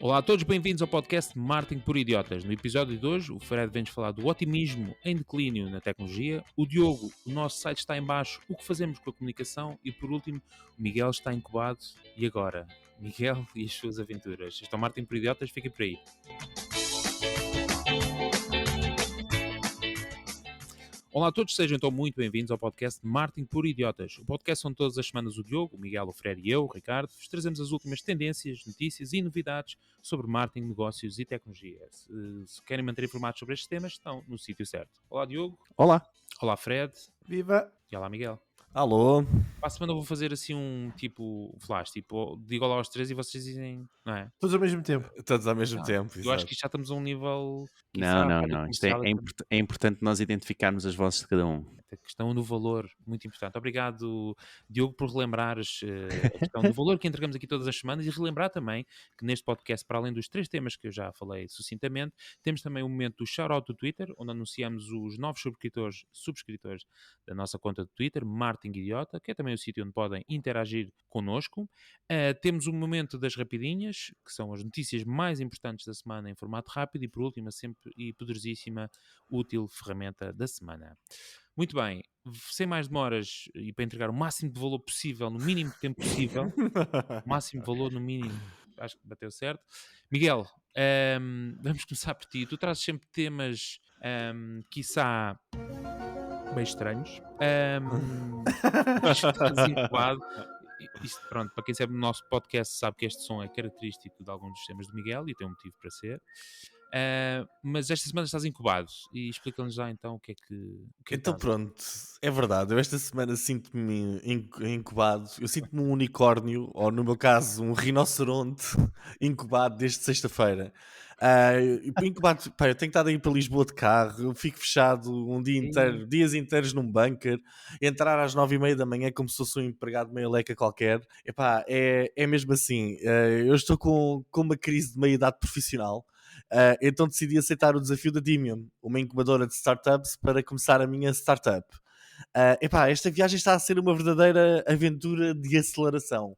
Olá a todos, bem-vindos ao podcast Marketing por Idiotas. No episódio de hoje, o Fred vem-nos falar do otimismo em declínio na tecnologia, o Diogo, o nosso site está em baixo, o que fazemos com a comunicação e, por último, o Miguel está incubado. E agora? Miguel e as suas aventuras. Este é o Marketing por Idiotas, fiquem por aí. Olá a todos, sejam então muito bem-vindos ao podcast Marketing por Idiotas. O podcast onde todas as semanas o Diogo, o Miguel, o Fred e eu, o Ricardo, vos trazemos as últimas tendências, notícias e novidades sobre marketing, negócios e tecnologia. Se querem manter informados sobre estes temas, estão no sítio certo. Olá Diogo. Olá. Olá Fred. Viva! E olá Miguel. Alô. Para a semana eu vou fazer assim um tipo flash, tipo, digo olá aos três e vocês dizem, não é? Todos ao mesmo tempo. Todos ao mesmo tempo, Eu acho exato. que isto já estamos a um nível... Não. Isto é importante nós identificarmos as vozes de cada um. A questão do valor, muito importante. Obrigado, Diogo, por relembrares a questão do valor que entregamos aqui todas as semanas e relembrar também que neste podcast, para além dos 3 temas que eu já falei sucintamente, temos também o momento do shout-out do Twitter, onde anunciamos os novos subscritores da nossa conta do Twitter, Marketing Idiota, que é também o sítio onde podem interagir connosco. Temos o momento das rapidinhas, que são as notícias mais importantes da semana em formato rápido e, por último, a sempre e poderosíssima, útil ferramenta da semana. Muito bem, sem mais demoras e para entregar o máximo de valor possível, no mínimo tempo possível, o máximo de valor no mínimo, acho que bateu certo. Miguel, vamos começar por ti. Tu trazes sempre temas, quiçá, bem estranhos. Estás incubado. Isto, pronto, para quem segue o nosso podcast sabe que este som é característico de alguns dos temas de Miguel e tem um motivo para ser. Mas esta semana estás incubado e explica-nos já então o que é que Então estás. pronto, é verdade, eu esta semana sinto-me incubado, eu sinto-me um unicórnio, ou no meu caso um rinoceronte incubado desde sexta-feira. Incubado, pá, eu tenho estado a ir para Lisboa de carro, eu fico fechado um dia inteiro, dias inteiros num bunker, entrar às 9h30 da manhã como se fosse um empregado de meia leca qualquer. Epá, é mesmo assim, eu estou com uma crise de meia-idade profissional. Então decidi aceitar o desafio da Dimium, uma incubadora de startups, para começar a minha startup. Esta viagem está a ser uma verdadeira aventura de aceleração.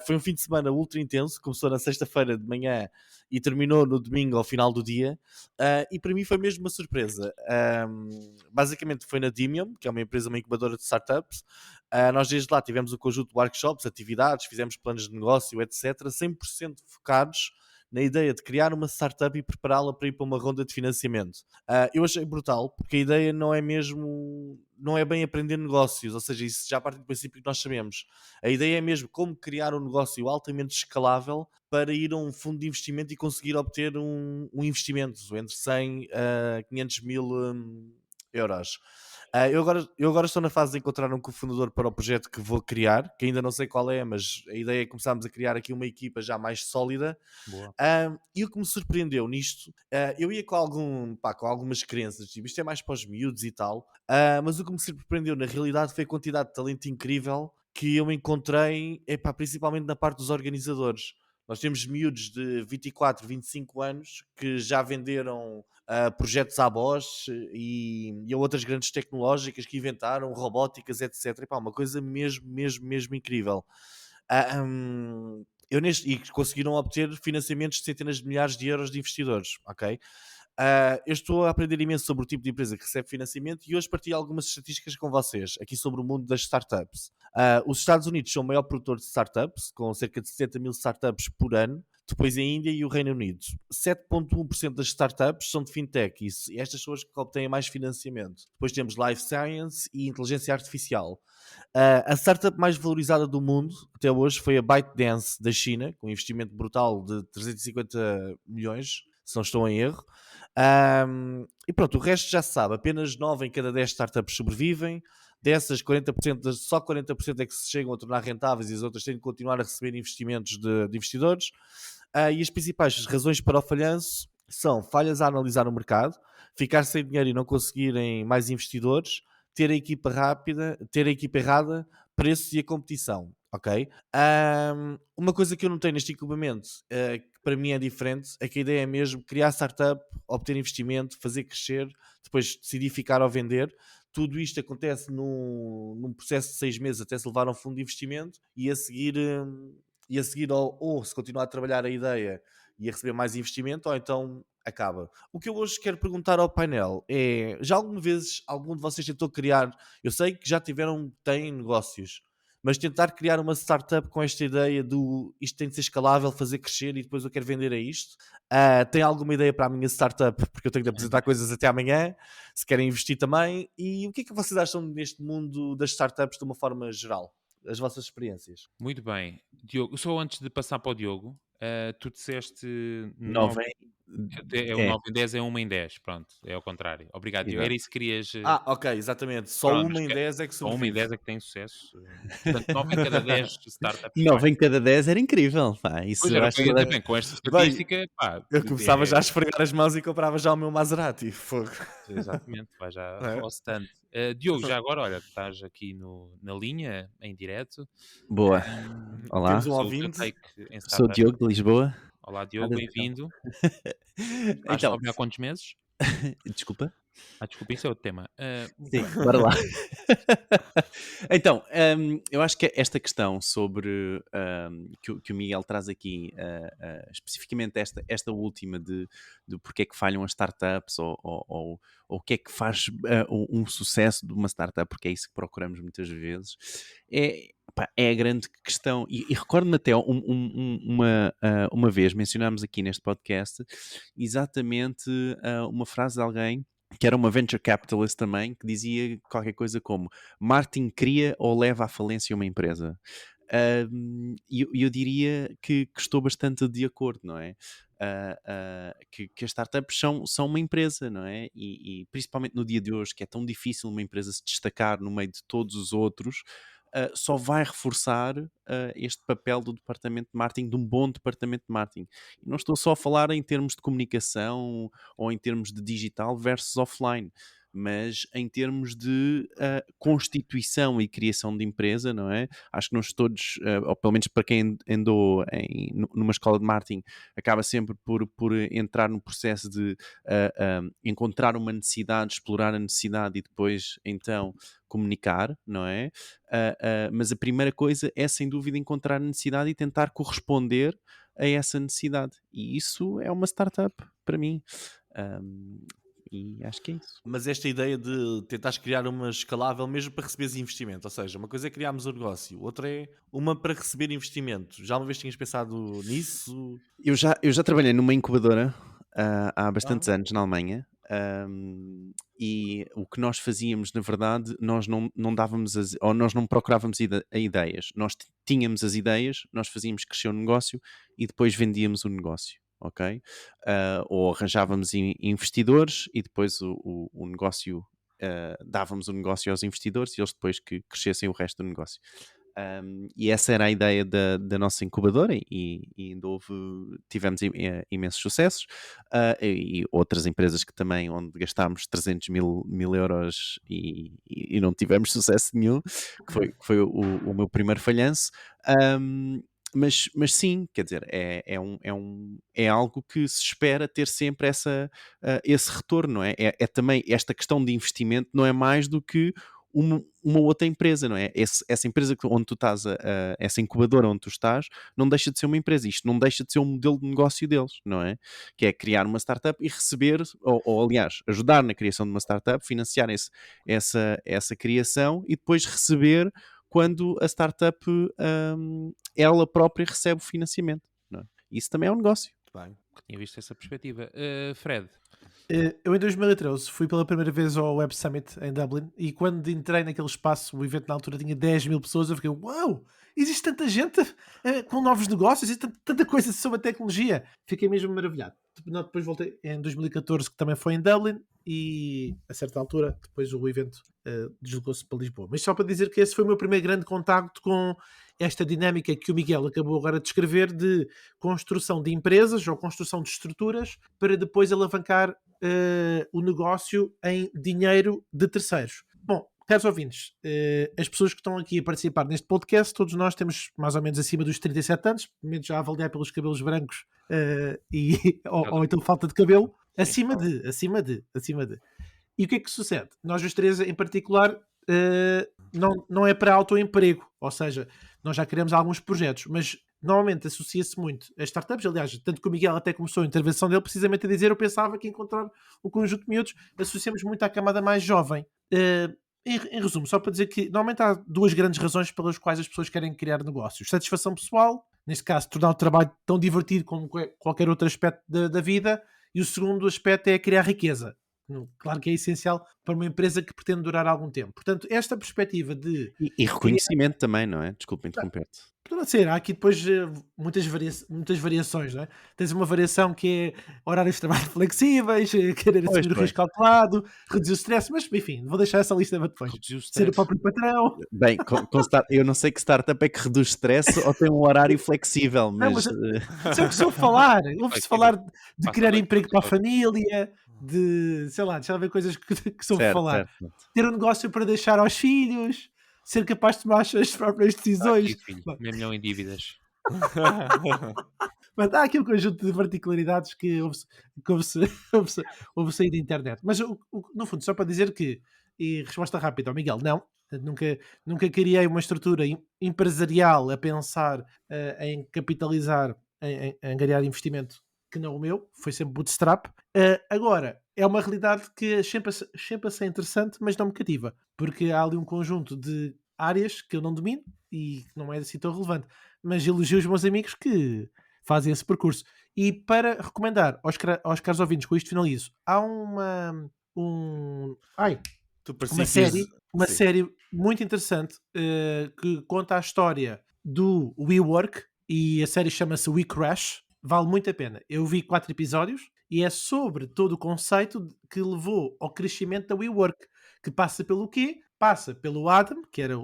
Foi um fim de semana ultra intenso, começou na sexta-feira de manhã e terminou no domingo ao final do dia, e para mim foi mesmo uma surpresa. Basicamente foi na Dimium, que é uma empresa, uma incubadora de startups. Nós desde lá tivemos um conjunto de workshops, atividades, fizemos planos de negócio, etc., 100% focados na ideia de criar uma startup e prepará-la para ir para uma ronda de financiamento. Eu achei brutal, porque a ideia não é bem aprender negócios, ou seja, isso já parte do princípio que nós sabemos. A ideia é mesmo como criar um negócio altamente escalável para ir a um fundo de investimento e conseguir obter um investimento entre 100 a 500 mil euros. Eu agora estou na fase de encontrar um cofundador para o projeto que vou criar, que ainda não sei qual é, mas a ideia é começarmos a criar aqui uma equipa já mais sólida. Boa. E o que me surpreendeu nisto, eu ia com algumas crenças, tipo, isto é mais para os miúdos e tal, mas o que me surpreendeu na realidade foi a quantidade de talento incrível que eu encontrei, principalmente na parte dos organizadores. Nós temos miúdos de 24, 25 anos que já venderam projetos à Bosch e a outras grandes tecnológicas que inventaram, robóticas, etc. Uma coisa mesmo incrível. E conseguiram obter financiamentos de centenas de milhares de euros de investidores, ok? Eu estou a aprender imenso sobre o tipo de empresa que recebe financiamento e hoje partilho algumas estatísticas com vocês, aqui sobre o mundo das startups. Os Estados Unidos são o maior produtor de startups, com cerca de 70 mil startups por ano, depois a Índia e o Reino Unido. 7,1% das startups são de fintech e estas são as que obtêm mais financiamento. Depois temos life science e inteligência artificial. A startup mais valorizada do mundo até hoje foi a ByteDance da China, com um investimento brutal de 350 milhões, se não estou em erro. E pronto, o resto já se sabe, apenas 9 em cada 10 startups sobrevivem. Dessas, 40%, só 40% é que se chegam a tornar rentáveis e as outras têm de continuar a receber investimentos de investidores. E as principais razões para o falhanço são falhas a analisar o mercado, ficar sem dinheiro e não conseguirem mais investidores, ter a equipa errada, preços e a competição, ok? Uma coisa que eu notei neste equipamento, que para mim é diferente, é que a ideia é mesmo criar startup, obter investimento, fazer crescer, depois decidir ficar ou vender. Tudo isto acontece num processo de 6 meses até se levar a um fundo de investimento e a seguir ou se continuar a trabalhar a ideia e a receber mais investimento, ou então acaba. O que eu hoje quero perguntar ao painel é: já alguma vez algum de vocês tentou criar? Eu sei que já têm negócios, mas tentar criar uma startup com esta ideia do isto tem de ser escalável, fazer crescer e depois eu quero vender a isto. Tem alguma ideia para a minha startup? Porque eu tenho de apresentar coisas até amanhã, se querem investir também. E o que é que vocês acham neste mundo das startups de uma forma geral? As vossas experiências? Muito bem. Diogo, só antes de passar para o Diogo, tu disseste 9, 9 é o é, 9 em 10 é 1 em 10, pronto, é ao contrário. Obrigado, Diogo. Era exato. isso que querias. Ok, exatamente. Só Pronto, uma em 10 é que só 1 em 10 sobrevive. é que tem sucesso. Portanto, 9 em cada 10 startups 9 falham. em cada 10 era incrível, pá. Isso Pois eu era o acho que eu que ia dizer, bem, com esta Bem, estatística, pá, eu começava já a esfregar as mãos e comprava já o meu Maserati. Fogo. exatamente, vai já É. ao stand. Diogo, já agora, olha, estás aqui na linha, em direto. boa. Temos Olá, um Sou o teu ouvinte. take em sou o startup. Diogo de Lisboa. Olá, Diogo, Nada de então. bem-vindo. Estás Então, sóbrio há quantos meses? desculpa. Desculpa, isso é outro tema. Muito Sim, bem. bora lá. Então, eu acho que esta questão sobre que o Miguel traz aqui, especificamente esta última de porque é que falham as startups ou o que é que faz um sucesso de uma startup, porque é isso que procuramos muitas vezes, pá, é a grande questão. E recordo-me até uma vez, mencionámos aqui neste podcast, exatamente uma frase de alguém que era uma venture capitalist também, que dizia qualquer coisa como marketing cria ou leva à falência uma empresa. E eu diria que estou bastante de acordo, não é? Que as startups são uma empresa, não é? E principalmente no dia de hoje, que é tão difícil uma empresa se destacar no meio de todos os outros, só vai reforçar este papel do departamento de marketing, de um bom departamento de marketing. E não estou só a falar em termos de comunicação ou em termos de digital versus offline, mas em termos de constituição e criação de empresa, não é? Acho que nós todos, ou pelo menos para quem andou numa escola de marketing, acaba sempre por entrar no processo de encontrar uma necessidade, explorar a necessidade e depois, então, comunicar, não é? Mas a primeira coisa é, sem dúvida, encontrar a necessidade e tentar corresponder a essa necessidade. E isso é uma startup, para mim. E acho que é isso. Mas esta ideia de tentares criar uma escalável mesmo para receberes investimento, ou seja, uma coisa é criarmos um negócio, outra é uma para receber investimento. Já uma vez tinhas pensado nisso? Eu já trabalhei numa incubadora há bastantes anos na Alemanha. E o que nós fazíamos, na verdade, nós não dávamos ou nós não procurávamos ideias. Nós tínhamos as ideias, nós fazíamos crescer o negócio e depois vendíamos o negócio, ok? Ou arranjávamos investidores e depois o negócio, dávamos o negócio aos investidores e eles depois que crescessem o resto do negócio. E essa era a ideia da nossa incubadora e ainda tivemos imensos sucessos, e outras empresas que também, onde gastámos 300 mil euros e não tivemos sucesso nenhum, que foi o meu primeiro falhanço. Mas sim, quer dizer, é algo que se espera ter sempre esse retorno, não é? É também esta questão de investimento, não é mais do que uma outra empresa, não é? Essa empresa onde tu estás, essa incubadora onde tu estás, não deixa de ser uma empresa. Isto não deixa de ser um modelo de negócio deles, não é? Que é criar uma startup e receber, ou aliás, ajudar na criação de uma startup, financiar essa criação e depois receber quando a startup ela própria recebe o financiamento, não é? Isso também é um negócio. Bem. Tinha visto essa perspectiva. Fred, Eu em 2013 fui pela primeira vez ao Web Summit em Dublin e quando entrei naquele espaço, o evento na altura tinha 10 mil pessoas, eu fiquei, uau, existe tanta gente com novos negócios, existe tanta coisa sobre a tecnologia. Fiquei mesmo maravilhado. Depois voltei em 2014, que também foi em Dublin, e a certa altura, depois o evento deslocou-se para Lisboa. Mas só para dizer que esse foi o meu primeiro grande contacto com esta dinâmica que o Miguel acabou agora de descrever de construção de empresas ou construção de estruturas para depois alavancar o negócio em dinheiro de terceiros. Bom, caros ouvintes, as pessoas que estão aqui a participar neste podcast, todos nós temos mais ou menos acima dos 37 anos, pelo menos já a avaliar pelos cabelos brancos ou então falta de cabelo, acima de. E o que é que sucede? Nós os três em particular não é para autoemprego, ou seja, nós já queremos alguns projetos, mas normalmente associa-se muito a startups. Aliás, tanto que o Miguel até começou a intervenção dele precisamente a dizer, eu pensava que encontrar um conjunto de miúdos associamos muito à camada mais jovem. Em resumo, só para dizer que normalmente há duas grandes razões pelas quais as pessoas querem criar negócios. Satisfação pessoal, neste caso tornar o trabalho tão divertido como qualquer outro aspecto da vida, e o segundo aspecto é criar riqueza. Claro que é essencial para uma empresa que pretende durar algum tempo. Portanto, esta perspectiva de... E reconhecimento também, não é? Desculpa interromper-te. Poderá ser, há aqui depois muitas variações, não é? Tens uma variação que é horários de trabalho flexíveis, querer assumir o risco calculado, reduzir o stress, mas enfim, vou deixar essa lista para depois. Reduzir o Ser o stress. próprio patrão. Bem, eu não sei que startup é que reduz stress ou tem um horário flexível, mas... Isso é o que se ouve falar. Ouve-se falar de criar emprego para a família, de, sei lá, deixa eu ver coisas que se ouve falar. Certo. Ter um negócio para deixar aos filhos, ser capaz de tomar as próprias decisões. Aqui, filho, meio milhão em dívidas. Mas há aqui um conjunto de particularidades que ouve-se aí da internet. Mas, no fundo, só para dizer que, e resposta rápida ao Miguel, não. Nunca criei uma estrutura empresarial a pensar em capitalizar, em angariar investimento que não o meu. Foi sempre bootstrap. Agora, é uma realidade que sempre a ser interessante, mas não me cativa. Porque há ali um conjunto de áreas que eu não domino e que não é assim tão relevante. Mas elogio os meus amigos que fazem esse percurso. E para recomendar aos caros ouvintes, com isto finalizo, há uma série muito interessante que conta a história do WeWork, e a série chama-se We Crash. Vale muito a pena. Eu vi 4 episódios e é sobre todo o conceito que levou ao crescimento da WeWork, que passa pelo quê? Passa pelo Adam, que era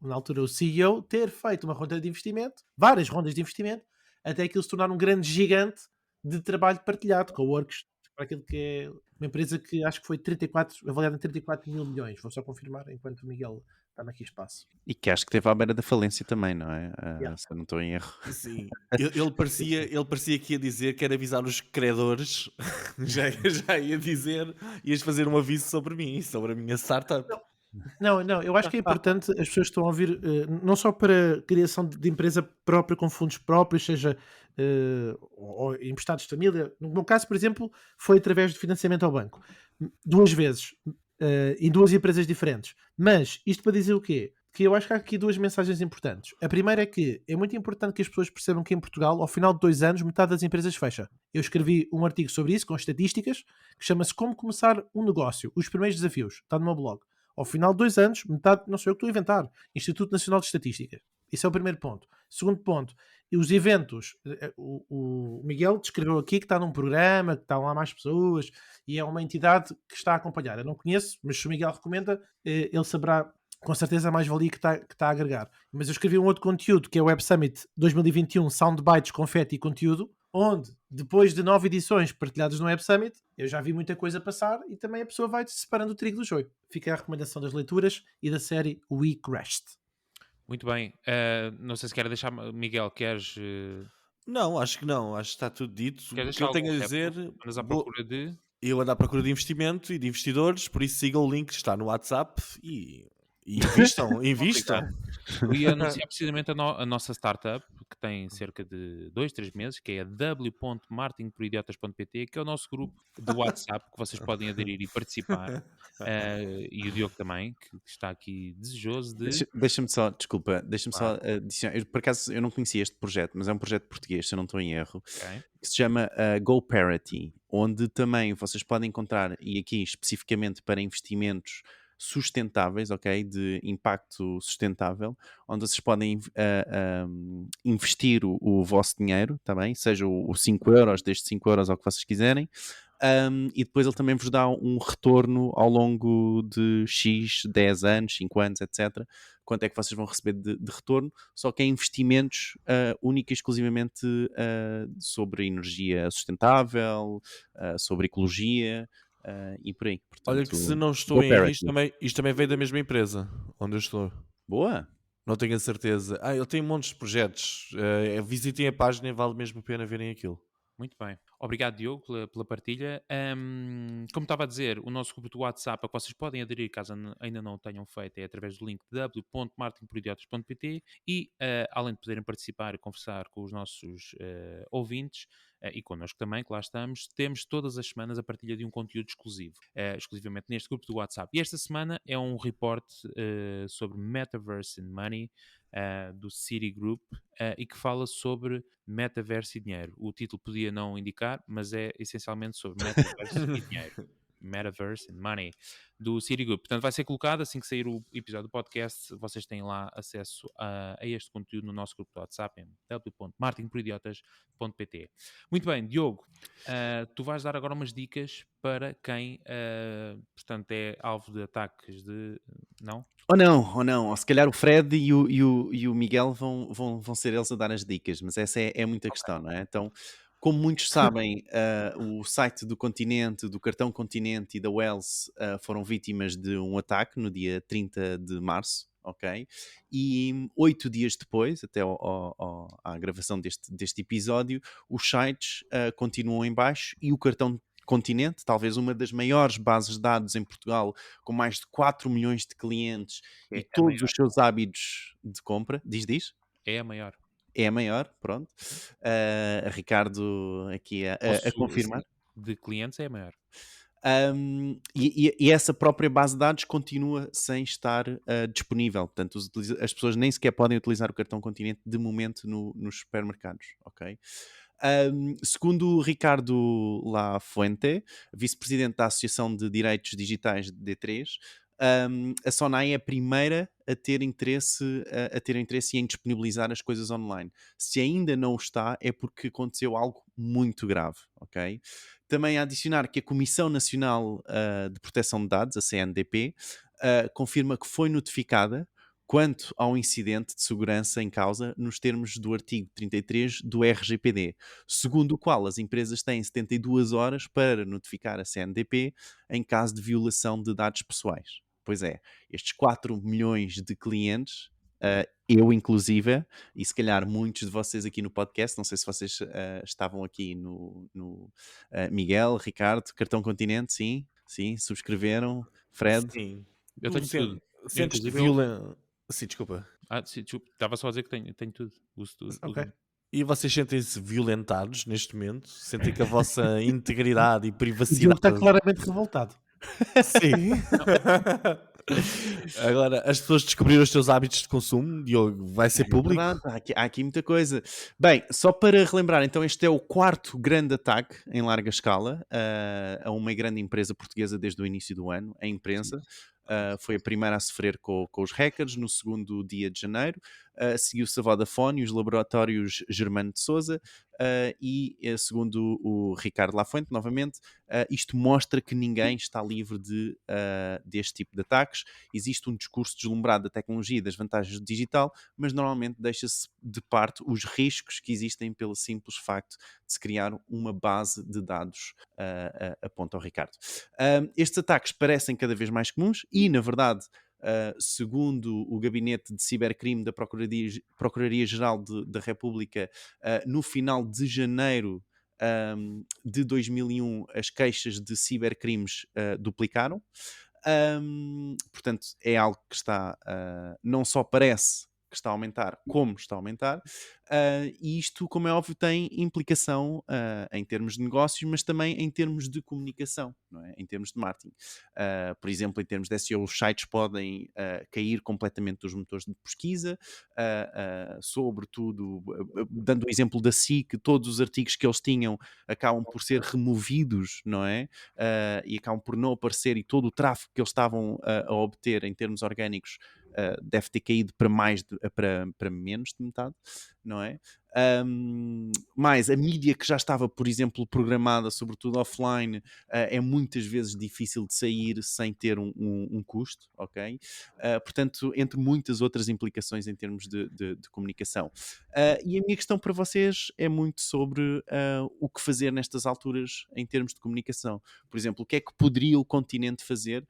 na altura o CEO, ter feito uma ronda de investimento, várias rondas de investimento, até aquilo se tornar um grande gigante de trabalho partilhado, com works, para aquilo que é uma empresa que acho que foi avaliada em 34 mil milhões. Vou só confirmar enquanto o Miguel está aqui espaço. E que acho que teve à beira da falência também, não é? Se eu não estou em erro. Sim. Ele parecia que ia dizer que era avisar os credores. já ia dizer, ias fazer um aviso sobre mim, sobre a minha startup. Não, eu acho que é importante as pessoas que estão a ouvir, não só para criação de empresa própria com fundos próprios, seja ou emprestados de família. No meu caso, por exemplo, foi através de financiamento ao banco. 2 vezes, em 2 empresas diferentes. Mas isto para dizer o quê? Que eu acho que há aqui 2 mensagens importantes. A primeira é que é muito importante que as pessoas percebam que em Portugal, ao final de 2 anos, metade das empresas fecha. Eu escrevi um artigo sobre isso, com estatísticas, que chama-se Como Começar um Negócio, os primeiros desafios. Está no meu blog. Ao final de 2 anos, metade, não sei eu que estou a inventar, Instituto Nacional de Estatística. Esse é o primeiro ponto. Segundo ponto, e os eventos, o Miguel descreveu aqui que está num programa, que estão lá mais pessoas, e é uma entidade que está a acompanhar. Eu não conheço, mas se o Miguel recomenda, ele saberá com certeza a mais-valia que está a agregar. Mas eu escrevi um outro conteúdo, que é o Web Summit 2021, Soundbites, Confetti e Conteúdo, onde, depois de 9 edições partilhadas no Web Summit, eu já vi muita coisa passar e também a pessoa vai separando o trigo do joio. Fica a recomendação das leituras e da série We Crashed. Muito bem. Não sei se quer deixar... Miguel, queres... Não, acho que não. Acho que está tudo dito. O que eu tenho a dizer... Andas à procura de... Eu ando à procura de investimento e de investidores, por isso sigam o link que está no WhatsApp e invistam. Eu ia anunciar precisamente a nossa startup, que tem cerca de 2-3 meses, que é a w.marketingporidiotas.pt, que é o nosso grupo de WhatsApp, que vocês podem aderir e participar. E o Diogo também, que está aqui desejoso de... Deixa-me só adicionar. Por acaso eu não conhecia este projeto, mas é um projeto português, se eu não estou em erro, que se chama GoParity, onde também vocês podem encontrar, e aqui especificamente para investimentos sustentáveis, ok? De impacto sustentável, onde vocês podem investir o vosso dinheiro, tá bem? Seja os 5 euros, desde 5 euros ao que vocês quiserem, e depois ele também vos dá um retorno ao longo de X, 10 anos, 5 anos, etc. Quanto é que vocês vão receber de retorno, só que é investimentos única e exclusivamente sobre energia sustentável, sobre ecologia, e por aí. Portanto, olha que se não estou em erro, isto também veio da mesma empresa onde eu estou. Boa! Não tenho a certeza. Ele tem montes de projetos. Visitem a página e vale mesmo a pena verem aquilo. Muito bem. Obrigado, Diogo, pela partilha. Como estava a dizer, o nosso grupo do WhatsApp, a que vocês podem aderir, caso ainda não o tenham feito, é através do link w.martinporidiotas.pt e, além de poderem participar e conversar com os nossos ouvintes, e connosco também, que lá estamos, temos todas as semanas a partilha de um conteúdo exclusivo, exclusivamente neste grupo do WhatsApp. E esta semana é um report sobre Metaverse and Money, do Citigroup, e que fala sobre metaverso e dinheiro. O título podia não indicar, mas é essencialmente sobre metaverso e dinheiro. Metaverse and Money, do Citigroup. Portanto, vai ser colocado assim que sair o episódio do podcast. Vocês têm lá acesso a este conteúdo no nosso grupo do WhatsApp, em w.martinporidiotas.pt. Muito bem, Diogo, tu vais dar agora umas dicas para quem, portanto, é alvo de ataques de... Não? Ou não, ou se calhar o Fred e o Miguel vão ser eles a dar as dicas, mas essa é muita questão, não é? Então, como muitos sabem, o site do Continente, do Cartão Continente e da Wells foram vítimas de um ataque no dia 30 de março, ok? E 8 dias depois, até à gravação deste episódio, os sites continuam em baixo e o Cartão Continente, talvez uma das maiores bases de dados em Portugal, com mais de 4 milhões de clientes e É a todos os maior. seus hábitos de compra, diz? É a maior. É a maior, pronto. Ricardo aqui a Posso, confirmar. assim, de clientes é a maior. E essa própria base de dados continua sem estar disponível. Portanto, as pessoas nem sequer podem utilizar o cartão Continente de momento nos supermercados, ok? Segundo o Ricardo Lafuente, vice-presidente da Associação de Direitos Digitais de D3, a Sonai é a primeira a ter interesse em disponibilizar as coisas online. Se ainda não está, é porque aconteceu algo muito grave, ok? Também a adicionar que a Comissão Nacional de Proteção de Dados, a CNDP, confirma que foi notificada quanto ao incidente de segurança em causa nos termos do artigo 33 do RGPD, segundo o qual as empresas têm 72 horas para notificar a CNDP em caso de violação de dados pessoais. Pois é, estes 4 milhões de clientes, eu inclusive, e se calhar muitos de vocês aqui no podcast, não sei se vocês estavam aqui no Miguel, Ricardo, Cartão Continente, sim, subscreveram, Fred. Sim. Eu Tu tenho tudo. sentes-te Inclusive, violento. Sim, desculpa. sim, desculpa, estava só a dizer que tenho tudo. Uso tudo. Ok. E vocês sentem-se violentados neste momento? Sentem que a vossa integridade e O Diogo privacidade. está claramente revoltado. Sim. Agora, as pessoas descobriram os teus hábitos de consumo, Diogo, vai ser É público? verdade, há aqui muita coisa. Bem, só para relembrar, então este é o 4º grande ataque em larga escala a uma grande empresa portuguesa desde o início do ano, a imprensa. Foi a primeira a sofrer com os hackers no segundo dia de janeiro. Seguiu-se a Vodafone e os laboratórios Germano de Sousa. E segundo o Ricardo Lafuente, novamente, isto mostra que ninguém está livre deste tipo de ataques. Existe um discurso deslumbrado da tecnologia e das vantagens do digital, mas normalmente deixa-se de parte os riscos que existem pelo simples facto de se criar uma base de dados, aponta ao Ricardo. Estes ataques parecem cada vez mais comuns e, na verdade, segundo o Gabinete de Cibercrime da Procuradoria-Geral da República, no final de janeiro de 2001, as queixas de cibercrimes duplicaram. Portanto, é algo que está, não só parece que está a aumentar, como está a aumentar, e isto, como é óbvio, tem implicação em termos de negócios, mas também em termos de comunicação, não é? Em termos de marketing. Por exemplo, em termos de SEO, os sites podem cair completamente dos motores de pesquisa, sobretudo, dando o exemplo da SIC, todos os artigos que eles tinham acabam por ser removidos, não é? E acabam por não aparecer, e todo o tráfego que eles estavam a obter em termos orgânicos deve ter caído para menos de metade, não é? Mais a mídia que já estava, por exemplo, programada, sobretudo offline, é muitas vezes difícil de sair sem ter um custo, ok? Portanto, entre muitas outras implicações em termos de comunicação. E a minha questão para vocês é muito sobre o que fazer nestas alturas em termos de comunicação. Por exemplo, o que é que poderia o Continente fazer,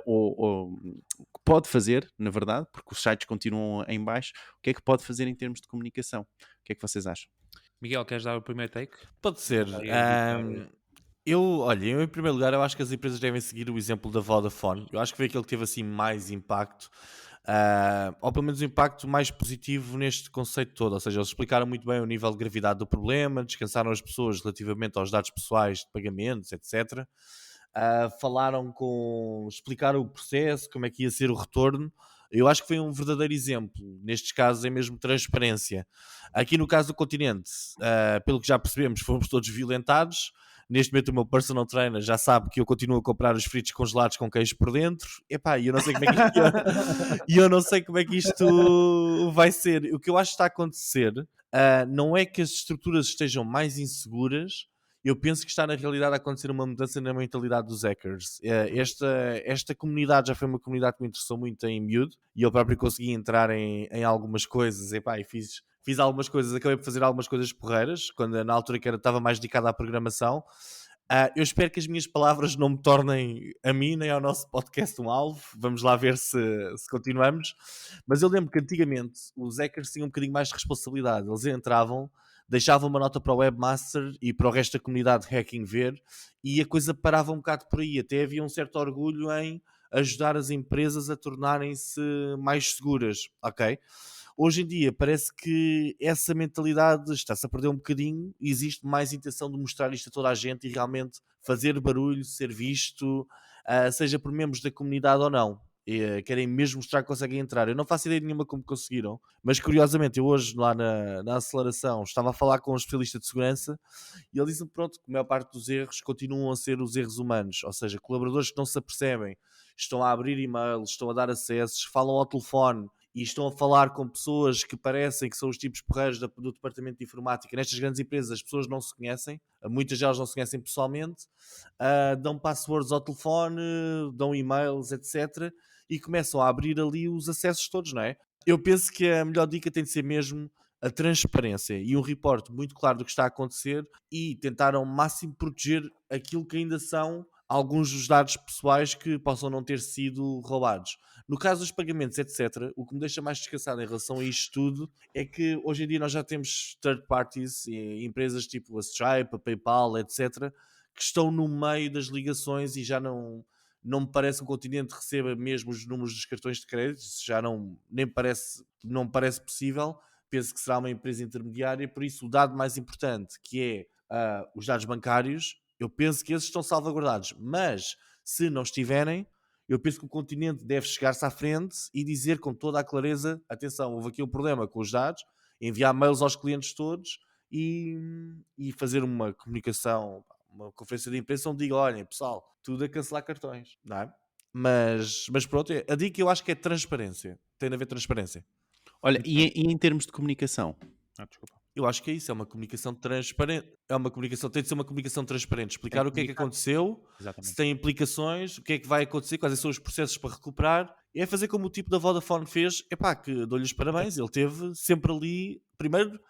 ou que pode fazer, na verdade, porque os sites continuam em baixo, o que é que pode fazer em termos de comunicação? O que é que vocês acham? Miguel, queres dar o primeiro take? Pode ser. Já ia indicar, Eu, em primeiro lugar, eu acho que as empresas devem seguir o exemplo da Vodafone. Eu acho que foi aquele que teve assim mais impacto, ou pelo menos um impacto mais positivo neste conceito todo. Ou seja, eles explicaram muito bem o nível de gravidade do problema, descansaram as pessoas relativamente aos dados pessoais de pagamentos, etc. Explicaram o processo, como é que ia ser o retorno. Eu acho que foi um verdadeiro exemplo. Nestes casos é mesmo transparência. Aqui no caso do Continente, pelo que já percebemos, fomos todos violentados. Neste momento o meu personal trainer já sabe que eu continuo a comprar os fritos congelados com queijo por dentro. Epá, e eu não sei como é que eu não sei como é que isto vai ser. O que eu acho que está a acontecer não é que as estruturas estejam mais inseguras. Eu penso que está na realidade a acontecer uma mudança na mentalidade dos hackers. Esta comunidade já foi uma comunidade que me interessou muito em miúdo e eu próprio consegui entrar em algumas coisas. Epá, e fiz algumas coisas, acabei por fazer algumas coisas porreiras, quando na altura que estava mais dedicado à programação. Eu espero que as minhas palavras não me tornem a mim nem ao nosso podcast um alvo. Vamos lá ver se continuamos. Mas eu lembro que antigamente os hackers tinham um bocadinho mais de responsabilidade. Eles entravam, deixavam uma nota para o webmaster e para o resto da comunidade de hacking ver, e a coisa parava um bocado por aí. Até havia um certo orgulho em ajudar as empresas a tornarem-se mais seguras, ok? Hoje em dia parece que essa mentalidade está-se a perder um bocadinho e existe mais intenção de mostrar isto a toda a gente e realmente fazer barulho, ser visto, seja por membros da comunidade ou não. Querem mesmo mostrar que conseguem entrar. Eu não faço ideia nenhuma como conseguiram, mas curiosamente eu hoje lá na aceleração estava a falar com um especialista de segurança e ele disse-me pronto, que a maior parte dos erros continuam a ser os erros humanos, ou seja, colaboradores que não se apercebem, estão a abrir e-mails, estão a dar acessos, falam ao telefone e estão a falar com pessoas que parecem que são os tipos porreiros do departamento de informática. Nestas grandes empresas as pessoas não se conhecem, muitas delas não se conhecem pessoalmente, dão passwords ao telefone, dão e-mails, etc. E começam a abrir ali os acessos todos, não é? Eu penso que a melhor dica tem de ser mesmo a transparência e um reporte muito claro do que está a acontecer e tentar ao máximo proteger aquilo que ainda são alguns dos dados pessoais que possam não ter sido roubados. No caso dos pagamentos, etc., o que me deixa mais descansado em relação a isto tudo é que hoje em dia nós já temos third parties, empresas tipo a Stripe, a PayPal, etc., que estão no meio das ligações e já não me parece que o Continente receba mesmo os números dos cartões de crédito, isso já não me parece possível. Penso que será uma empresa intermediária, por isso o dado mais importante, que é os dados bancários, eu penso que esses estão salvaguardados, mas se não estiverem, eu penso que o Continente deve chegar-se à frente e dizer com toda a clareza, atenção, houve aqui um problema com os dados, enviar mails aos clientes todos e fazer uma comunicação, uma conferência de imprensa onde diga, olhem pessoal, tudo a cancelar cartões, não é? Mas pronto, a dica eu acho que é transparência, tem de haver transparência. Olha, e em termos de comunicação? Desculpa. Eu acho que é isso, é uma comunicação transparente. Tem de ser uma comunicação transparente. Explicar o que é que aconteceu, se tem implicações, o que é que vai acontecer, quais são os processos para recuperar. E é fazer como o tipo da Vodafone fez. Epá, que dou-lhe os parabéns. Ele teve sempre ali, primeiro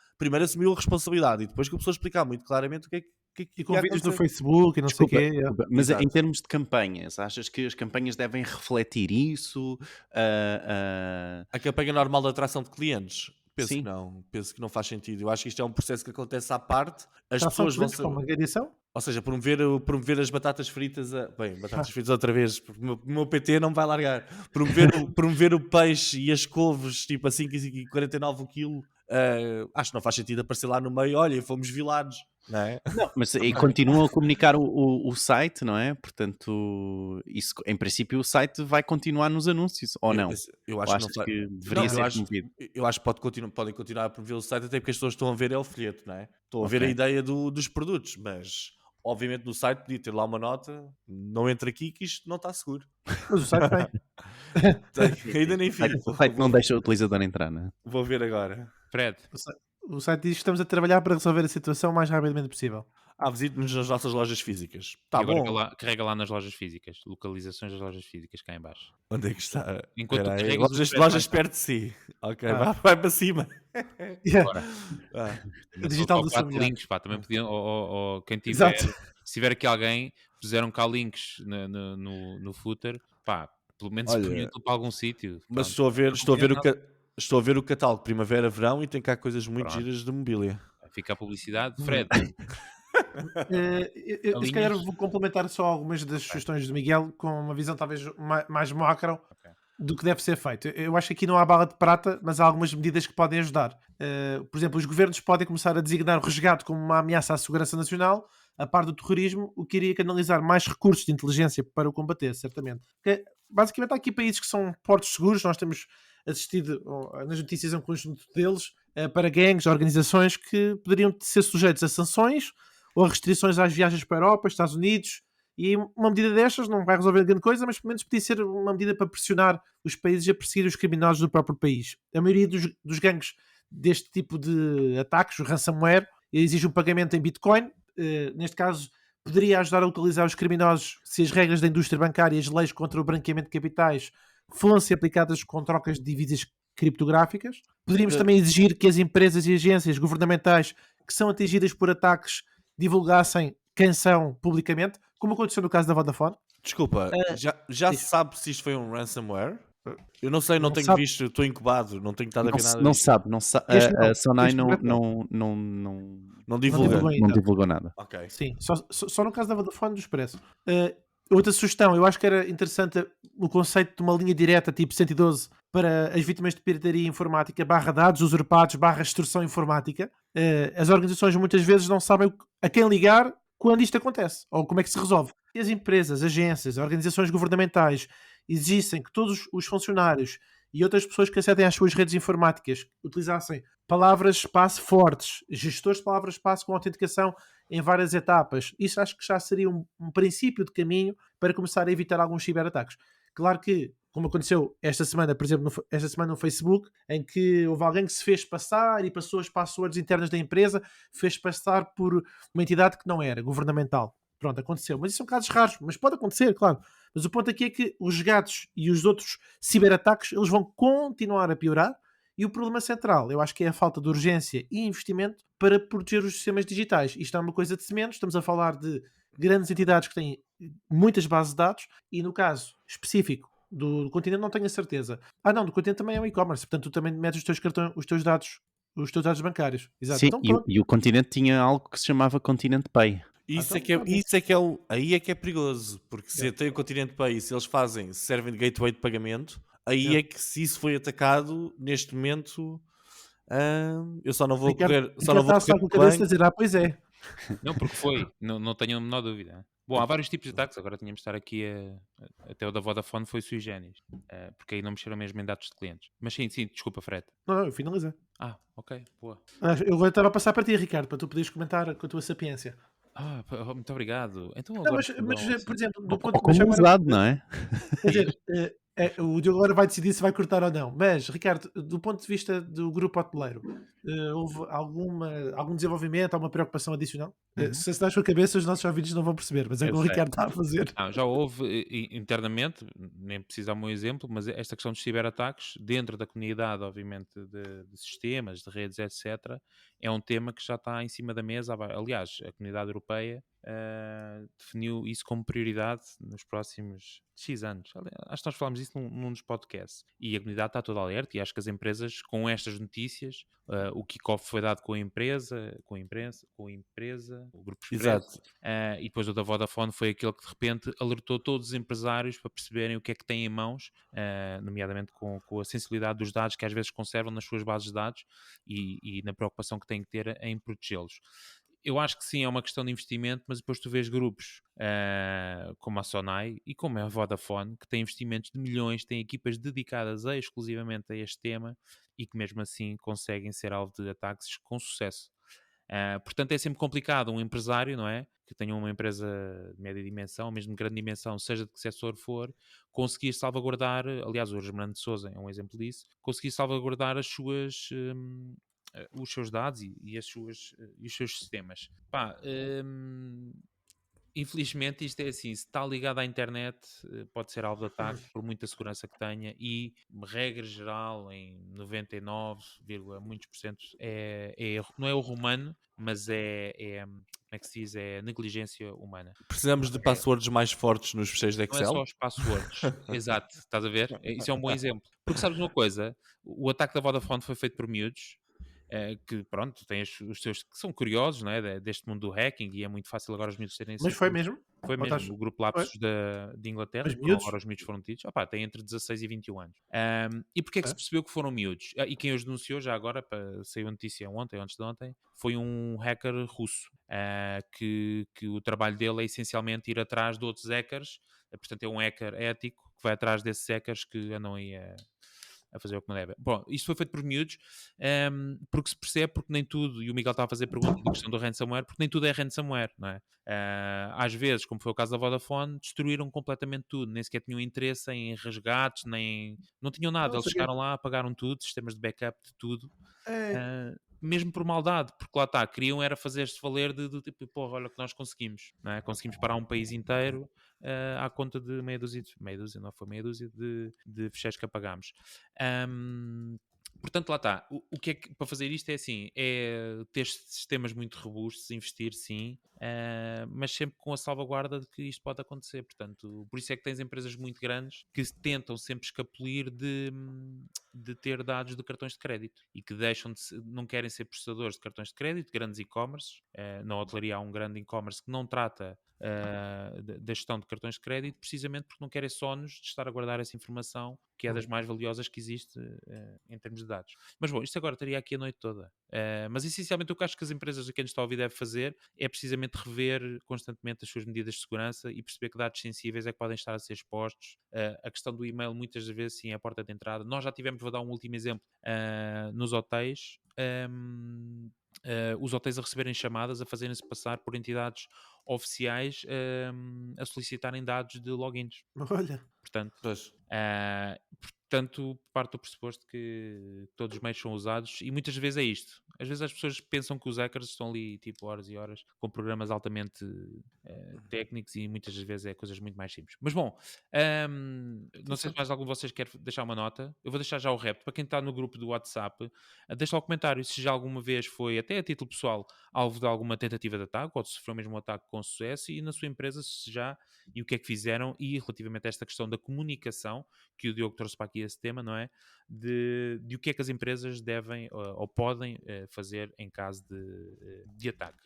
assumiu a responsabilidade e depois começou a explicar muito claramente o que é que E com vídeos no Facebook e não sei o quê. Desculpa, mas Exato. em termos de campanhas, achas que as campanhas devem refletir isso? A campanha normal de atração de clientes? Penso Sim. que não. Penso que não faz sentido. Eu acho que isto é um processo que acontece à parte. As Já são pessoas vão clientes com uma agredição? Ou seja, promover as batatas fritas. Batatas fritas outra vez, porque o meu PT não me vai largar. Promover o peixe e as couves, tipo a 5,49 o quilo. Acho que não faz sentido aparecer lá no meio. Olha, fomos vilados, não é? Não, mas e continuam a comunicar o site, não é? Portanto, isso, em princípio o site vai continuar nos anúncios, ou não? Eu acho Achas que deveria ser promovido? Eu acho que podem continuar a promover o site, até porque as pessoas estão a ver o folheto, não é? Estão a ver a ideia dos produtos, mas obviamente no site podia ter lá uma nota, não entra aqui que isto não está seguro. Mas o site tem. Ainda nem fiz. O site não deixa o utilizador entrar, não é? Vou ver agora. Fred, O site diz que estamos a trabalhar para resolver a situação o mais rapidamente possível. Visite-nos nas nossas lojas físicas. e Tá agora bom. carrega lá nas lojas físicas, localizações das lojas físicas cá em baixo. Onde é que está? Enquanto tu Espera aí. carregas o Lojas Fred mais perto de si. Ok, Ah. vai para cima. Agora, A digital ou do quatro familiar. links, pá, também podiam, ou quem tiver, Exato. se tiver aqui alguém, puseram cá links no footer, pá, pelo menos Olha, punham para algum sítio. Mas Pronto. estou a ver o catálogo primavera-verão e tem cá coisas muito Pronto. giras de mobília. Fica a publicidade. Fred, Eu se calhar alinhas? vou complementar só algumas das sugestões do Miguel com uma visão talvez mais macro Ok. do que deve ser feito. Eu acho que aqui não há bala de prata, mas há algumas medidas que podem ajudar. Por exemplo, os governos podem começar a designar o resgate como uma ameaça à segurança nacional, a par do terrorismo, o que iria canalizar mais recursos de inteligência para o combater, certamente. Porque, basicamente, há aqui países que são portos seguros, nós temos assistido nas notícias a um conjunto deles, para gangues, organizações que poderiam ser sujeitos a sanções ou a restrições às viagens para a Europa, Estados Unidos, e uma medida destas não vai resolver grande coisa, mas pelo menos podia ser uma medida para pressionar os países a perseguir os criminosos do próprio país. A maioria dos gangues deste tipo de ataques, o ransomware, exige um pagamento em Bitcoin. Neste caso, poderia ajudar a localizar os criminosos se as regras da indústria bancária e as leis contra o branqueamento de capitais fossem aplicadas com trocas de divisas criptográficas. Poderíamos também exigir que as empresas e agências governamentais que são atingidas por ataques divulgassem quem são publicamente, como aconteceu no caso da Vodafone. Desculpa, já diz. se sabe se isto foi um ransomware? Eu não sei, não Não tenho sabe. visto, estou incubado, não tenho estado a ver nada Não disto. sabe, Este não, a Sonai este não, projeto não. não Não Não divulga. divulgou ainda. divulgou nada. Ok. Sim, só no caso da Vodafone do Expresso. Outra sugestão, eu acho que era interessante o conceito de uma linha direta tipo 112 para as vítimas de pirataria informática, barra dados usurpados, barra extorsão informática. As organizações muitas vezes não sabem a quem ligar quando isto acontece, ou como é que se resolve. E as empresas, agências, organizações governamentais exigissem que todos os funcionários e outras pessoas que acedem às suas redes informáticas utilizassem palavras-passe fortes, gestores de palavras-passe com autenticação em várias etapas. Isso acho que já seria um princípio de caminho para começar a evitar alguns ciberataques. Claro que, como aconteceu esta semana, por exemplo, esta semana no Facebook, em que houve alguém que se fez passar e passou as passwords internas da empresa, fez passar por uma entidade que não era governamental. Pronto, aconteceu. Mas isso são casos raros, mas pode acontecer, claro. Mas o ponto aqui é que os gatos e os outros ciberataques, eles vão continuar a piorar. E o problema central, eu acho que é a falta de urgência e investimento para proteger os sistemas digitais. Isto é uma coisa de semelhante, estamos a falar de grandes entidades que têm muitas bases de dados e no caso específico do continente não tenho a certeza. Não, do continente também é o e-commerce, portanto tu também metes os teus dados bancários. Exato. Sim, Então pronto. e o Continente tinha algo que se chamava Continente Pay. Isso então, é que é aí é que é perigoso, porque se tem o Continente Pay e se eles servem de gateway de pagamento, aí é que se isso foi atacado, neste momento, eu só não vou correr. Só não vou está correr com a para o cabeça a banco. dizer, pois é. Não, porque foi, não tenho a menor dúvida. Bom, há vários tipos de ataques, agora tínhamos de estar aqui até o da Vodafone foi sui generis, porque aí não mexeram mesmo em dados de clientes. Mas sim, desculpa, Fred. Não, eu finalizei. Ok, boa. Eu agora estava a passar para ti, Ricardo, para tu poderes comentar com a tua sapiência. Muito obrigado. Então Não, agora mas, por exemplo, do Ou ponto como agora, usado, não é? quer dizer, o Diogo agora vai decidir se vai cortar ou não. Mas, Ricardo, do ponto de vista do grupo hoteleiro, houve algum desenvolvimento, alguma preocupação adicional? Se estás com a cabeça, os nossos ouvintes não vão perceber, mas é o Eu que o sei. Ricardo está a fazer. Já houve internamente, nem precisa dar um exemplo, mas esta questão dos ciberataques, dentro da comunidade, obviamente, de sistemas, de redes, etc., é um tema que já está em cima da mesa. Aliás, a comunidade europeia definiu isso como prioridade nos próximos X anos. Acho que nós falámos disso num dos podcasts. E a comunidade está toda alerta e acho que as empresas, com estas notícias, o kick-off foi dado com a empresa, o Grupo Expresso. Exato. E depois o da Vodafone foi aquele que de repente alertou todos os empresários para perceberem o que é que têm em mãos, nomeadamente com a sensibilidade dos dados que às vezes conservam nas suas bases de dados e na preocupação que têm que ter em protegê-los. Eu acho que sim, é uma questão de investimento, mas depois tu vês grupos como a Sonai e como a Vodafone, que têm investimentos de milhões, têm equipas dedicadas exclusivamente a este tema e que mesmo assim conseguem ser alvo de ataques com sucesso. Portanto, é sempre complicado um empresário, não é? Que tenha uma empresa de média dimensão, mesmo de grande dimensão, seja de que setor for, conseguir salvaguardar, aliás, o Germano de Sousa é um exemplo disso, conseguir salvaguardar os seus dados e os seus sistemas. Infelizmente isto é assim, se está ligado à internet pode ser alvo de ataque por muita segurança que tenha e regra geral em 99, muitos porcentos é erro, não é erro humano, mas como é que se diz, é negligência humana. Precisamos de passwords mais fortes nos fecheiros de Não é Excel? só os passwords. Exato, estás a ver? Isso é um bom exemplo. Porque sabes uma coisa, o ataque da Vodafone foi feito por miúdos que pronto, têm os seus que são curiosos, não é, deste mundo do hacking, e é muito fácil agora os miúdos terem Mas foi mesmo? Foi Ou mesmo, o grupo Foi? Lapsus de Inglaterra, Mas que miúdos? agora os miúdos foram detidos, têm entre 16 e 21 anos. E porquê é que se É. percebeu que foram miúdos? E quem os denunciou, já agora, saiu a notícia ontem, antes de ontem, foi um hacker russo, que o trabalho dele é essencialmente ir atrás de outros hackers, portanto é um hacker ético, que vai atrás desses hackers que andam aí a fazer o que não deve. Bom, isto foi feito por miúdos, porque se percebe, porque nem tudo, e o Miguel estava a fazer pergunta da questão do ransomware, porque nem tudo é ransomware, não é? Às vezes, como foi o caso da Vodafone, destruíram completamente tudo, nem sequer tinham interesse em resgates, não tinham nada, eles Não sei o quê. chegaram lá, apagaram tudo, sistemas de backup de tudo, É. mesmo por maldade, porque lá está, queriam era fazer-se valer do tipo, porra, olha o que nós conseguimos, não é? Conseguimos parar um país inteiro à conta de meia dúzia, não foi meia dúzia de ficheiros que apagámos. Portanto, lá está. O que é que, para fazer isto é assim, é ter sistemas muito robustos, investir sim, mas sempre com a salvaguarda de que isto pode acontecer. Portanto, por isso é que tens empresas muito grandes que tentam sempre escapulir de ter dados de cartões de crédito e que não querem ser processadores de cartões de crédito, grandes e-commerces. Na hotelaria há um grande e-commerce que não trata da gestão de cartões de crédito, precisamente porque não querem só-nos de estar a guardar essa informação, que é das mais valiosas que existe em termos de dados. Mas bom, isto agora estaria aqui a noite toda. Mas essencialmente o que acho que as empresas a quem nos está a ouvir deve fazer é precisamente rever constantemente as suas medidas de segurança e perceber que dados sensíveis é que podem estar a ser expostos. A questão do e-mail muitas vezes sim é a porta de entrada. Nós já tivemos, vou dar um último exemplo, nos hotéis. Os hotéis a receberem chamadas, a fazerem-se passar por entidades oficiais a solicitarem dados de logins. Olha. Portanto, parte do pressuposto que todos os meios são usados e muitas vezes é isto. Às vezes as pessoas pensam que os hackers estão ali tipo horas e horas com programas altamente técnicos e muitas vezes é coisas muito mais simples. Mas bom, não sei se mais algum de vocês quer deixar uma nota. Eu vou deixar já o repto. Para quem está no grupo do WhatsApp, deixa lá o comentário se já alguma vez foi, até a título pessoal, alvo de alguma tentativa de ataque ou se sofreu mesmo um ataque com sucesso e na sua empresa se já e o que é que fizeram e relativamente a esta questão da comunicação que o Diogo trouxe para aqui esse tema, não é? De o que é que as empresas devem ou podem fazer em caso de ataque.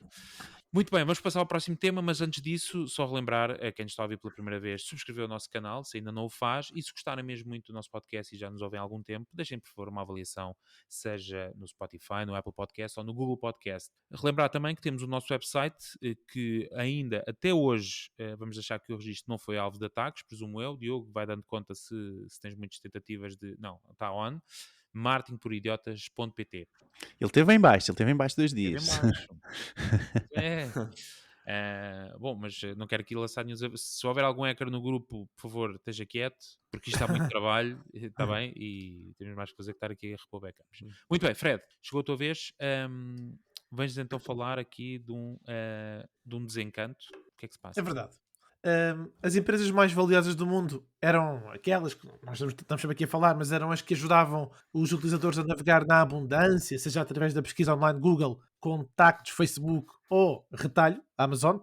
Muito bem, vamos passar ao próximo tema, mas antes disso, só relembrar a quem nos está a ouvir pela primeira vez, subscrever o nosso canal, se ainda não o faz, e se gostarem mesmo muito do nosso podcast e já nos ouvem há algum tempo, deixem por favor uma avaliação, seja no Spotify, no Apple Podcast ou no Google Podcast. Relembrar também que temos o nosso website, que ainda, até hoje, vamos deixar que o registro não foi alvo de ataques, presumo eu. Diogo vai dando conta se tens muitas tentativas de... Não, está on. marketingporidiotas.pt. Ele esteve em baixo 2 dias. Esteve em baixo. Bom, mas não quero aqui lançar nenhum... Se houver algum hacker no grupo, por favor, esteja quieto, porque isto está muito trabalho, está bem, e temos mais que fazer que estar aqui a repor backups. Muito bem, Fred, chegou a tua vez. Vens então falar aqui de um desencanto. O que é que se passa? É verdade. As empresas mais valiosas do mundo eram aquelas que nós estamos sempre aqui a falar, mas eram as que ajudavam os utilizadores a navegar na abundância, seja através da pesquisa online Google, contactos, Facebook ou retalho, Amazon.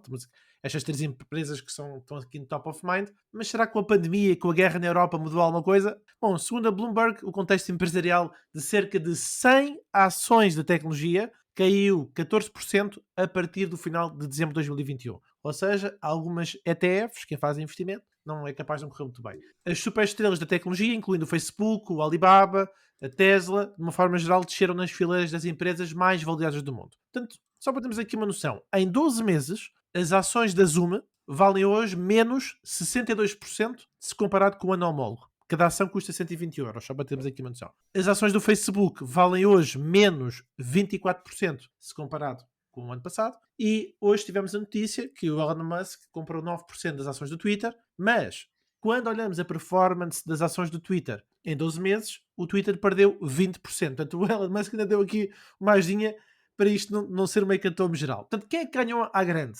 Estas 3 empresas que estão aqui no top of mind. Mas será que com a pandemia e com a guerra na Europa mudou alguma coisa? Bom, segundo a Bloomberg, o contexto empresarial de cerca de 100 ações de tecnologia caiu 14% a partir do final de dezembro de 2021. Ou seja, algumas ETFs, que fazem investimento, não é capaz de não correr muito bem. As superestrelas da tecnologia, incluindo o Facebook, o Alibaba, a Tesla, de uma forma geral, desceram nas fileiras das empresas mais valiosas do mundo. Portanto, só para termos aqui uma noção, em 12 meses, as ações da Zoom valem hoje menos 62% se comparado com o ano homólogo. Cada ação custa 120 euros, só para termos aqui uma noção. As ações do Facebook valem hoje menos 24% se comparado com o ano passado. E hoje tivemos a notícia que o Elon Musk comprou 9% das ações do Twitter, mas quando olhamos a performance das ações do Twitter em 12 meses, o Twitter perdeu 20%. Portanto, o Elon Musk ainda deu aqui mais dinha para isto não ser uma hecatombe geral. Portanto, quem é que ganhou à grande?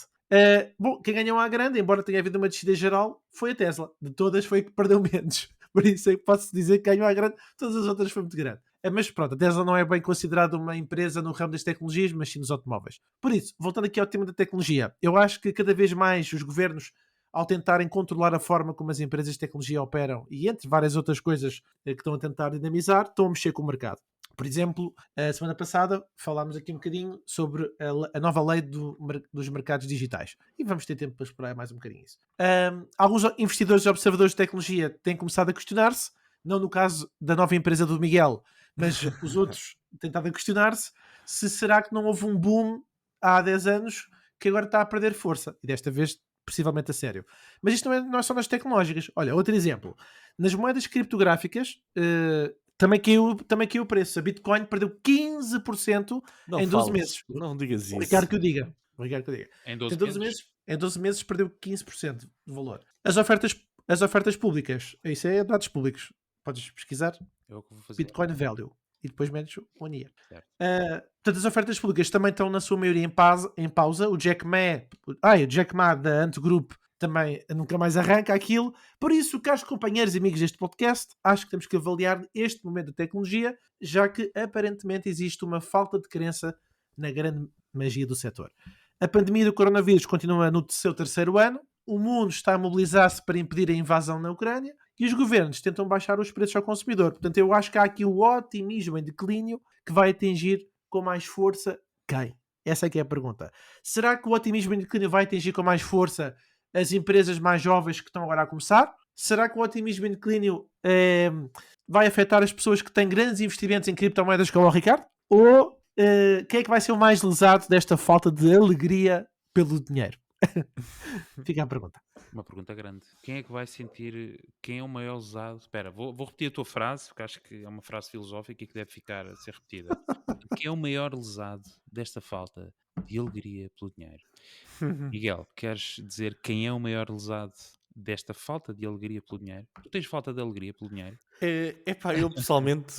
Bom, quem ganhou à grande, embora tenha havido uma descida geral, foi a Tesla. De todas foi que perdeu menos. Por isso é que posso dizer que ganhou à grande, todas as outras foi muito grande. Mas pronto, a Tesla não é bem considerada uma empresa no ramo das tecnologias, mas sim nos automóveis. Por isso, voltando aqui ao tema da tecnologia, eu acho que cada vez mais os governos, ao tentarem controlar a forma como as empresas de tecnologia operam, e entre várias outras coisas que estão a tentar dinamizar, estão a mexer com o mercado. Por exemplo, a semana passada falámos aqui um bocadinho sobre a nova lei dos mercados digitais. E vamos ter tempo para explorar mais um bocadinho isso. Alguns investidores e observadores de tecnologia têm começado a questionar-se, não no caso da nova empresa do Miguel, mas os outros têm estado a questionar-se se será que não houve um boom há 10 anos que agora está a perder força. E desta vez, possivelmente a sério. Mas isto não é só nas tecnológicas. Olha, outro exemplo. Nas moedas criptográficas, também caiu o preço. A Bitcoin perdeu 15% Não em 12 fales, meses. não digas O isso. Ricardo que eu diga. Em Tem 12 12 meses? em 12 meses perdeu 15% de valor. As ofertas públicas, isso é dados públicos. Podes pesquisar É o que vou fazer. Bitcoin Value e depois metes o year. Certo. Portanto, as ofertas públicas também estão na sua maioria em pausa. O Jack Ma da Ant Group também nunca mais arranca aquilo. Por isso, caros companheiros e amigos deste podcast, acho que temos que avaliar este momento da tecnologia, já que aparentemente existe uma falta de crença na grande magia do setor. A pandemia do coronavírus continua no seu terceiro ano, o mundo está a mobilizar-se para impedir a invasão na Ucrânia e os governos tentam baixar os preços ao consumidor. Portanto, eu acho que há aqui o otimismo em declínio que vai atingir com mais força quem? Essa é que é a pergunta. Será que o otimismo em declínio vai atingir com mais força as empresas mais jovens que estão agora a começar? Será que o otimismo em declínio vai afetar as pessoas que têm grandes investimentos em criptomoedas como o Ricardo? Ou quem é que vai ser o mais lesado desta falta de alegria pelo dinheiro? Fica a pergunta. Uma pergunta grande. Quem é que vai sentir... Quem é o maior lesado? Espera, vou repetir a tua frase, porque acho que é uma frase filosófica e que deve ficar a ser repetida. Quem é o maior lesado desta falta de alegria pelo dinheiro? Miguel, queres dizer quem é o maior lesado desta falta de alegria pelo dinheiro? Tu tens falta de alegria pelo dinheiro? Epá, eu pessoalmente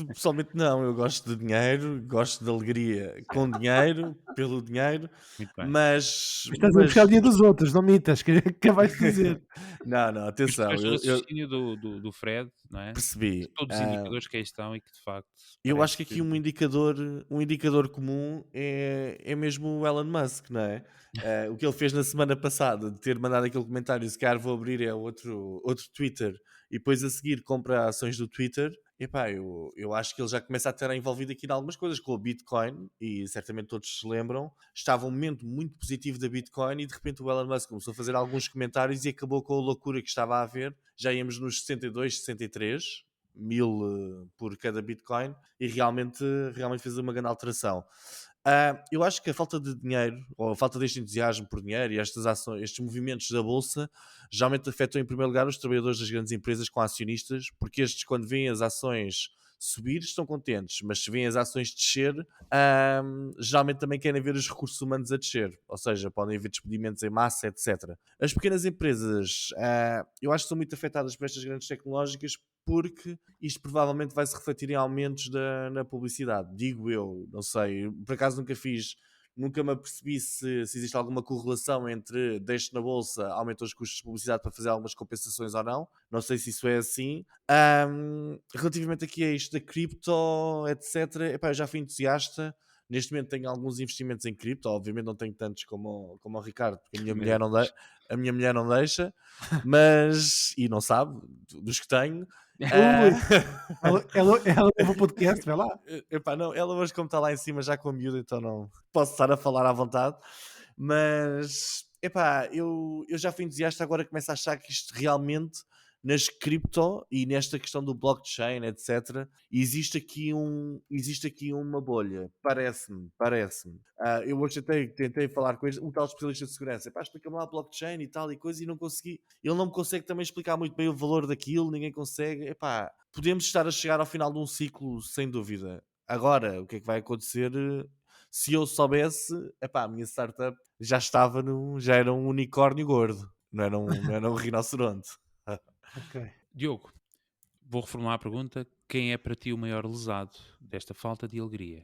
não, eu gosto de dinheiro, gosto de alegria com dinheiro, pelo dinheiro, Muito bem. mas... Estás a buscar o dia dos outros, não mitas, que acabaste de dizer. Não, Mas atenção, percebeste o eu raciocínio do Fred, não é? percebi. Todos os indicadores que aí estão e que de facto... Eu parece acho que aqui um indicador comum é mesmo o Elon Musk, não é? O que ele fez na semana passada, de ter mandado aquele comentário, se calhar vou abrir outro Twitter, e depois a seguir compra ações do Twitter. Epá, eu acho que ele já começa a estar envolvido aqui em algumas coisas com o Bitcoin, e certamente todos se lembram. Estava um momento muito positivo da Bitcoin e de repente o Elon Musk começou a fazer alguns comentários e acabou com a loucura que estava a haver. Já íamos nos 62, 63 mil por cada Bitcoin e realmente fez uma grande alteração. Eu acho que a falta de dinheiro, ou a falta deste entusiasmo por dinheiro e estas ações, estes movimentos da Bolsa, geralmente afetam em primeiro lugar os trabalhadores das grandes empresas com acionistas, porque estes, quando veem as ações subir, estão contentes, mas se veem as ações descer, geralmente também querem ver os recursos humanos a descer, ou seja, podem haver despedimentos em massa, etc. As pequenas empresas, eu acho que são muito afetadas por estas grandes tecnológicas, porque isto provavelmente vai se refletir em aumentos na publicidade, digo eu, não sei, por acaso nunca me apercebi se existe alguma correlação entre deixo na bolsa, aumentou os custos de publicidade para fazer algumas compensações ou não sei se isso é assim. Relativamente aqui a isto da cripto, etc, epá, eu já fui entusiasta. Neste momento tenho alguns investimentos em cripto, obviamente não tenho tantos como o Ricardo, porque a minha mulher não deixa, mas, e não sabe, dos que tenho. Ela leva o podcast, vai lá. Epá, não, ela hoje, como está lá em cima já com a miúda, então não posso estar a falar à vontade, mas epá, eu já fui entusiasta, agora começo a achar que isto realmente nas cripto e nesta questão do blockchain, etc, existe aqui uma bolha, parece-me. Eu hoje tentei falar com o tal especialista de segurança, epá, explica-me lá a blockchain e tal e coisa, e não consegui. Ele não me consegue também explicar muito bem o valor daquilo, ninguém consegue. Epá, podemos estar a chegar ao final de um ciclo, sem dúvida. Agora, o que é que vai acontecer? Se eu soubesse, epá, a minha startup já era um unicórnio gordo, não era um rinoceronte. Ok. Diogo, vou reformular a pergunta. Quem é para ti o maior lesado desta falta de alegria?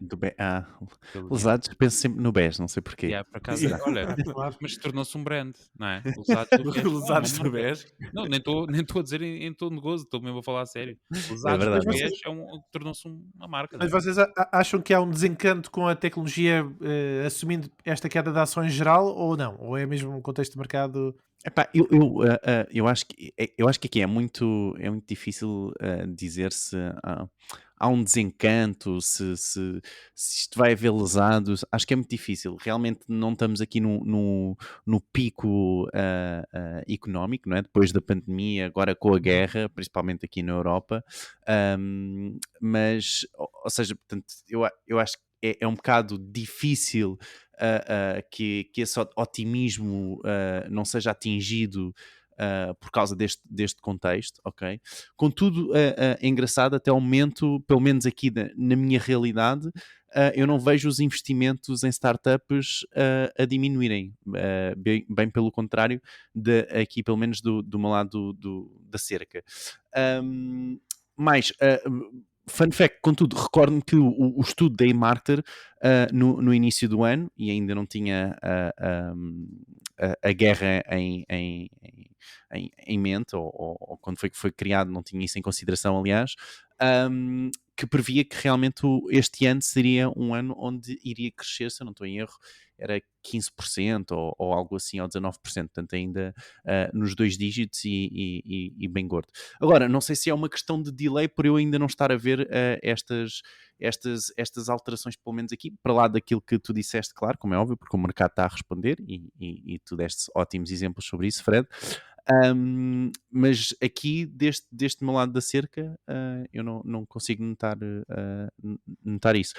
Os lesados, penso sempre no BES, não sei porquê. Por acaso, olha, Claro. mas tornou-se um brand, não é? Lesados do BES. Lesados do BES. Não, nem estou a dizer em todo negócio, estou mesmo a falar a sério. Lesados do verdade. BES tornou-se uma marca. Mas vocês acham que há um desencanto com a tecnologia assumindo esta queda de ações geral ou não? Ou é mesmo um contexto de mercado? Epá, eu acho que aqui é muito difícil dizer se há um desencanto, se isto vai haver lesados, acho que é muito difícil. Realmente não estamos aqui no pico económico, não é? Depois da pandemia, agora com a guerra, principalmente aqui na Europa. Mas, ou seja, portanto, eu acho que é um bocado difícil que esse otimismo não seja atingido por causa deste contexto, ok? Contudo, é engraçado, até ao momento, pelo menos aqui na minha realidade, eu não vejo os investimentos em startups a diminuírem, bem pelo contrário, aqui pelo menos do meu lado da cerca. Mas, fun fact, contudo, recordo-me que o estudo da eMarketer no início do ano, e ainda não tinha a guerra em mente, ou quando foi que foi criado, não tinha isso em consideração, aliás, que previa que realmente este ano seria um ano onde iria crescer, se eu não estou em erro, era 15% ou algo assim, ou 19%, portanto ainda nos 2 dígitos e bem gordo. Agora, não sei se é uma questão de delay por eu ainda não estar a ver estas alterações, pelo menos aqui, para lá daquilo que tu disseste, claro, como é óbvio, porque o mercado está a responder e tu deste ótimos exemplos sobre isso, Fred. Mas aqui, deste meu lado da cerca, eu não consigo notar isso.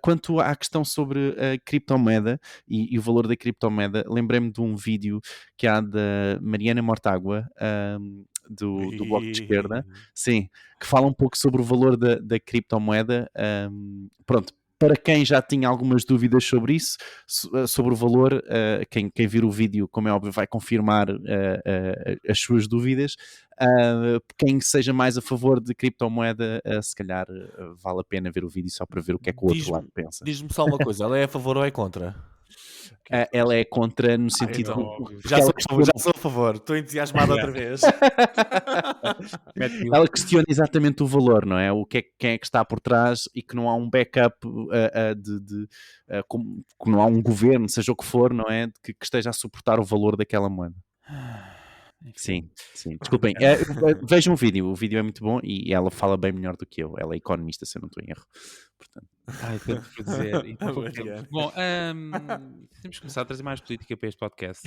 Quanto à questão sobre a criptomoeda e o valor da criptomoeda, lembrei-me de um vídeo que há da Mariana Mortágua, do Bloco de Esquerda, sim, que fala um pouco sobre o valor da criptomoeda. Pronto, para quem já tinha algumas dúvidas sobre isso, sobre o valor, quem vir o vídeo, como é óbvio, vai confirmar as suas dúvidas. Quem seja mais a favor de criptomoeda, se calhar vale a pena ver o vídeo só para ver o que é que o outro lado pensa. Diz-me só uma coisa, ela é a favor ou é contra? Ela é contra no sentido... Então, já sou a favor, estou entusiasmado outra vez. Ela questiona exatamente o valor, não é? Quem é que está por trás e que não há um backup, que não há um governo, seja o que for, não é? Que esteja a suportar o valor daquela moeda. Sim. Desculpem. Vejam o vídeo é muito bom e ela fala bem melhor do que eu. Ela é economista, se eu não estou em erro. Portanto... Tanto por dizer. Bom, temos que começar a trazer mais política para este podcast.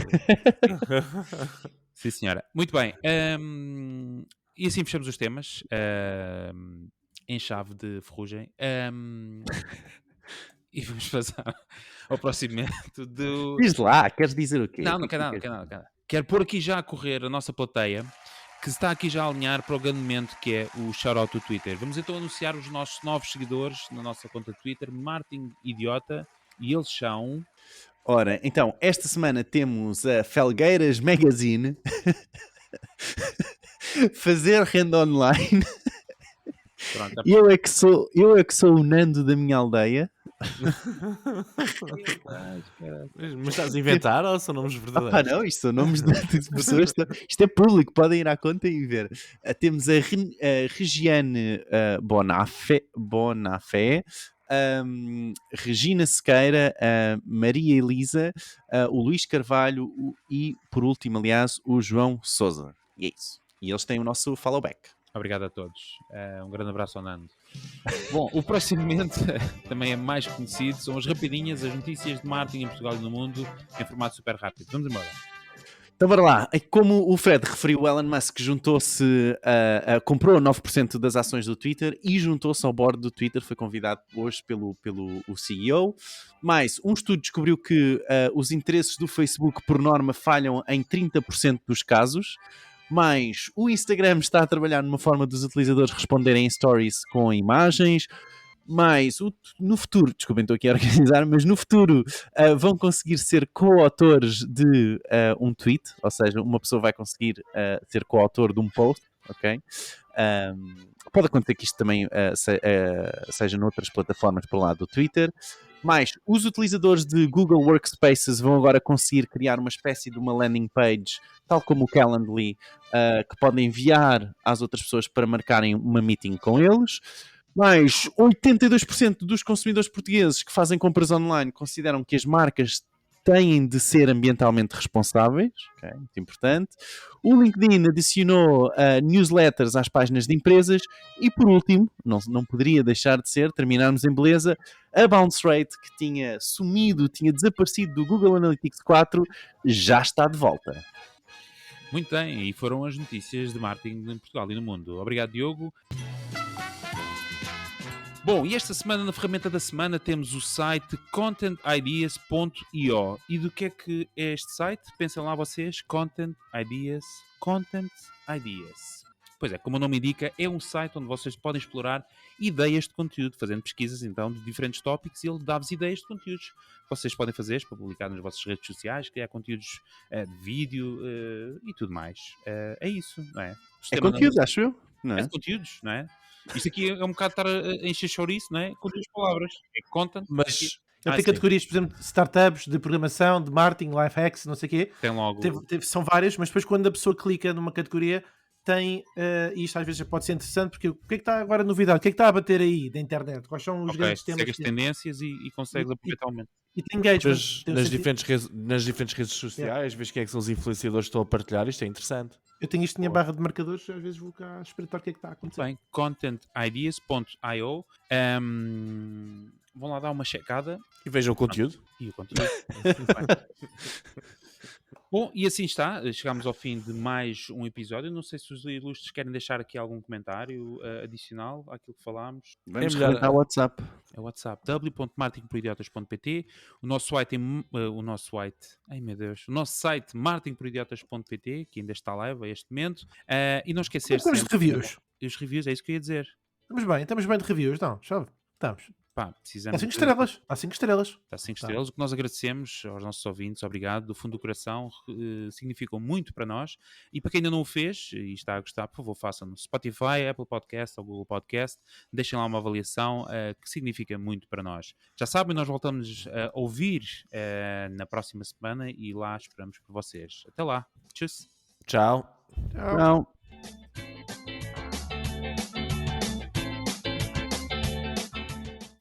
Sim, senhora. Muito bem. E assim fechamos os temas em chave de ferrugem. E vamos passar ao próximo momento do... Diz lá, queres dizer o quê? Não quero nada. Quero pôr aqui já a correr a nossa plateia, que está aqui já a alinhar para o grande momento que é o shout-out do Twitter. Vamos então anunciar os nossos novos seguidores na nossa conta de Twitter, Martin Idiota, e eles são... Ora, então, esta semana temos a Felgueiras Magazine, Fazer Renda Online, Pronto, eu é que sou o Nando da minha aldeia. Mas estás a inventar ou são nomes verdadeiros? Não, isto são nomes de pessoas. Isto é público, podem ir à conta e ver. Temos a Regiane Bonafé, Regina Sequeira, Maria Elisa, o Luís Carvalho e, por último, aliás, o João Sousa. E é isso. E eles têm o nosso followback. Obrigado a todos. Um grande abraço ao Nando. Bom, o próximo momento também é mais conhecido. São as rapidinhas, as notícias de marketing em Portugal e no mundo, em formato super rápido. Vamos embora. Então, bora lá. Como o Fred referiu, o Elon Musk juntou-se, comprou 9% das ações do Twitter e juntou-se ao board do Twitter. Foi convidado hoje pelo o CEO. Mais, um estudo descobriu que os interesses do Facebook, por norma, falham em 30% dos casos. Mas o Instagram está a trabalhar numa forma dos utilizadores responderem em stories com imagens. Mas no futuro, desculpem, estou aqui a organizar, mas no futuro vão conseguir ser co-autores de um tweet, ou seja, uma pessoa vai conseguir ser co-autor de um post, ok? Pode acontecer que isto também seja noutras plataformas para lá do Twitter. Mas os utilizadores de Google Workspaces vão agora conseguir criar uma espécie de uma landing page, tal como o Calendly, que podem enviar às outras pessoas para marcarem uma meeting com eles. Mas 82% dos consumidores portugueses que fazem compras online consideram que as marcas têm de ser ambientalmente responsáveis, ok? Muito importante. O LinkedIn adicionou newsletters às páginas de empresas e, por último, não poderia deixar de ser, terminarmos em beleza, a bounce rate que tinha sumido, tinha desaparecido do Google Analytics 4, já está de volta. Muito bem, e foram as notícias de marketing em Portugal e no mundo. Obrigado, Diogo. Bom, e esta semana, na ferramenta da semana, temos o site contentideas.io. E do que é este site? Pensem lá vocês, Content Ideas. Pois é, como o nome indica, é um site onde vocês podem explorar ideias de conteúdo, fazendo pesquisas então de diferentes tópicos, e ele dá-vos ideias de conteúdos que vocês podem fazer para publicar nas vossas redes sociais, criar conteúdos de vídeo e tudo mais. É isso, não é? É Sistema conteúdo, acho eu, não é é? de conteúdos, não é? Isto aqui é um bocado estar a encher chouriço, não é? Com duas palavras. É content. Mas Ele tem sim. categorias, por exemplo, de startups, de programação, de marketing, life hacks, não sei o quê. Tem logo. São várias, mas depois quando a pessoa clica numa categoria, tem, e isto às vezes pode ser interessante, porque o que é que está agora novidade? O que é que está a bater aí da internet? Quais são os Ok, grandes temas? segue as que tem? tendências e consegues aproveitar o momento. E tem engagement. Tem um nas, sentido. nas diferentes redes sociais, vês quem é que são os influenciadores que estão a partilhar, isto é interessante. Eu tenho isto na minha barra de marcadores, às vezes vou cá espreitar o que é que está a Muito acontecer. bem, contentideas.io. Vão lá dar uma checada E vejam o conteúdo. e o conteúdo. Muito bem. Bom, e assim está, chegámos ao fim de mais um episódio. Não sei se os ilustres querem deixar aqui algum comentário adicional àquilo que falámos. Vamos melhor- comentar o WhatsApp. É o WhatsApp, w.marketingporidiotas.pt, o nosso site marketingporidiotas.pt, que ainda está live a este momento, e não esquecer Estamos de reviews. E os reviews, é isso que eu ia dizer. Estamos bem de reviews, não? Chave. Estamos. Pá, Há precisamos 5 estrelas. Há 5 estrelas. Está 5 estrelas, o que nós agradecemos aos nossos ouvintes, obrigado, do fundo do coração, significam muito para nós. E para quem ainda não o fez e está a gostar, por favor, façam no Spotify, Apple Podcast ou Google Podcast, deixem lá uma avaliação que significa muito para nós. Já sabem, nós voltamos a ouvir na próxima semana e lá esperamos por vocês. Até lá. Tchau. Tchau. Tchau. Não.